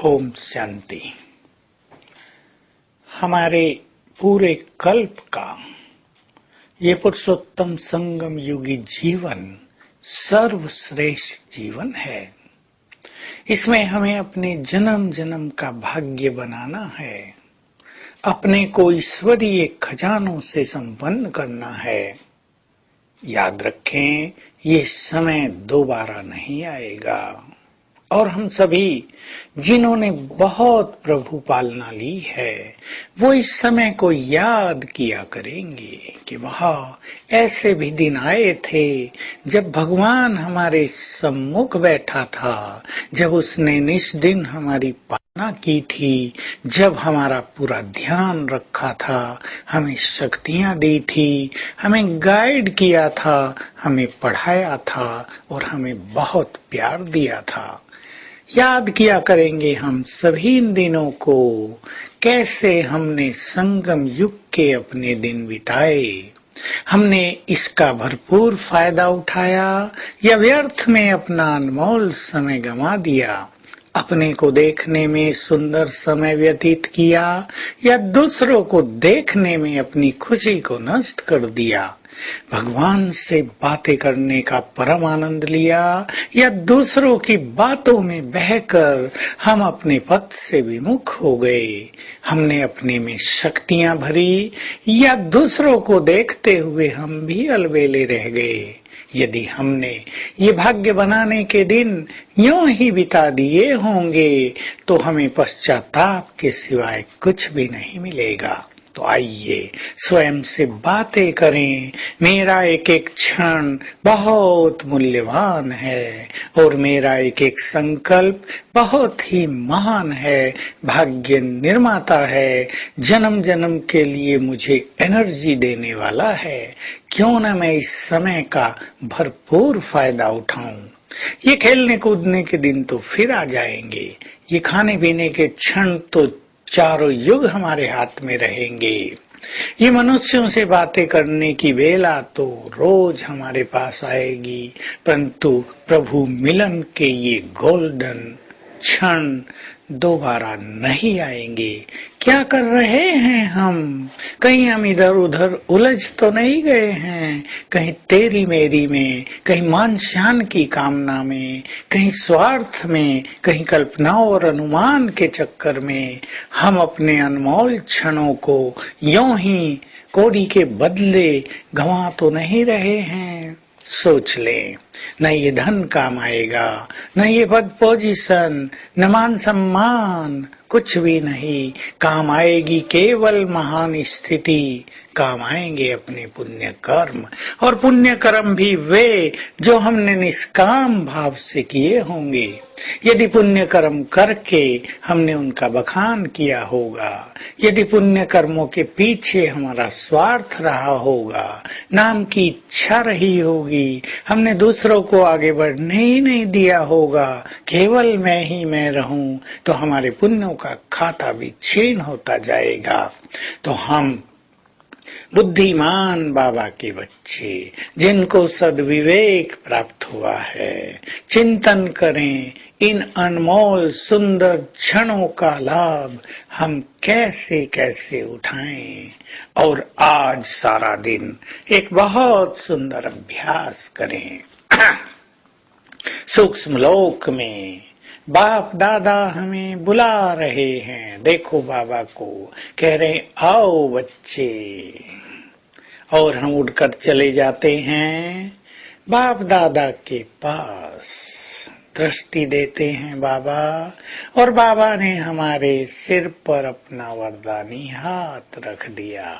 ओम शांति। हमारे पूरे कल्प का ये पुरुषोत्तम संगम युगी जीवन सर्वश्रेष्ठ जीवन है। इसमें हमें अपने जन्म जन्म का भाग्य बनाना है, अपने को ईश्वरीय खजानों से संपन्न करना है। याद रखें, ये समय दोबारा नहीं आएगा और हम सभी जिन्होंने बहुत प्रभु पालना ली है वो इस समय को याद किया करेंगे कि वहाँ ऐसे भी दिन आए थे जब भगवान हमारे सम्मुख बैठा था, जब उसने निष्दिन हमारी पालना की थी, जब हमारा पूरा ध्यान रखा था, हमें शक्तियां दी थी, हमें गाइड किया था, हमें पढ़ाया था और हमें बहुत प्यार दिया था। याद किया करेंगे हम सभी इन दिनों को, कैसे हमने संगम युग के अपने दिन बिताए। हमने इसका भरपूर फायदा उठाया या व्यर्थ में अपना अनमोल समय गंवा दिया। अपने को देखने में सुंदर समय व्यतीत किया या दूसरों को देखने में अपनी खुशी को नष्ट कर दिया। भगवान से बातें करने का परम आनंद लिया या दूसरों की बातों में बहकर हम अपने पथ से विमुख हो गए। हमने अपने में शक्तियां भरी या दूसरों को देखते हुए हम भी अलबेले रह गए। यदि हमने ये भाग्य बनाने के दिन यूं ही बिता दिए होंगे तो हमें पश्चाताप के सिवाय कुछ भी नहीं मिलेगा। तो आइए स्वयं से बातें करें। मेरा एक एक क्षण बहुत मूल्यवान है और मेरा एक एक संकल्प बहुत ही महान है, भाग्य निर्माता है, जन्म जन्म के लिए मुझे एनर्जी देने वाला है। क्यों न मैं इस समय का भरपूर फायदा उठाऊं। ये खेलने कूदने के दिन तो फिर आ जाएंगे, ये खाने पीने के क्षण तो चारों युग हमारे हाथ में रहेंगे। ये मनुष्यों से बातें करने की वेला तो रोज हमारे पास आएगी, परंतु प्रभु मिलन के ये गोल्डन क्षण दोबारा नहीं आएंगे। क्या कर रहे हैं हम? कहीं हम इधर उधर उलझ तो नहीं गए हैं? कहीं तेरी मेरी में, कहीं मान शान की कामना में, कहीं स्वार्थ में, कहीं कल्पनाओं और अनुमान के चक्कर में हम अपने अनमोल क्षणों को यूं ही कौड़ी के बदले गंवा तो नहीं रहे हैं? सोच लें, न ये धन काम आएगा, न ये पद पोजीशन, न मान सम्मान, कुछ भी नहीं काम आएगी। केवल महान स्थिति काम आएंगे अपने पुण्य कर्म, और पुण्य कर्म भी वे जो हमने निष्काम भाव से किए होंगे। यदि पुण्य कर्म करके हमने उनका बखान किया होगा, यदि पुण्य कर्मों के पीछे हमारा स्वार्थ रहा होगा, नाम की इच्छा रही होगी, हमने दूसरों को आगे बढ़ने ही नहीं दिया होगा, केवल मैं ही मैं रहूं, तो हमारे पुण्यों का खाता भी क्षीण होता जाएगा। तो हम बुद्धिमान बाबा के बच्चे जिनको सद्विवेक प्राप्त हुआ है, चिंतन करें इन अनमोल सुंदर क्षणों का लाभ हम कैसे कैसे उठाएं। और आज सारा दिन एक बहुत सुंदर अभ्यास करें। सूक्ष्म लोक में बाप दादा हमें बुला रहे हैं। देखो बाबा को कह रहे आओ बच्चे, और हम उड़कर चले जाते हैं बाप दादा के पास। दृष्टि देते हैं बाबा, और बाबा ने हमारे सिर पर अपना वरदानी हाथ रख दिया।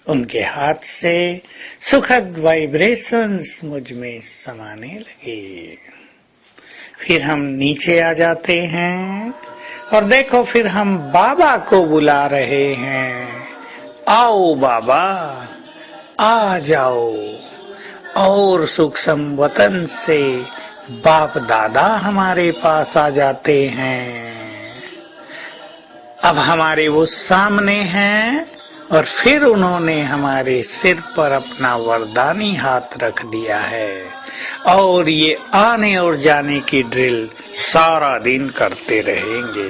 उनके हाथ से सुखद वाइब्रेशंस मुझ में समाने लगे। फिर हम नीचे आ जाते हैं और देखो फिर हम बाबा को बुला रहे हैं। आओ बाबा, आ जाओ। और सूक्ष्म वतन से बाप दादा हमारे पास आ जाते हैं। अब हमारे वो सामने हैं और फिर उन्होंने हमारे सिर पर अपना वरदानी हाथ रख दिया है और ये आने और जाने की ड्रिल सारा दिन करते रहेंगे।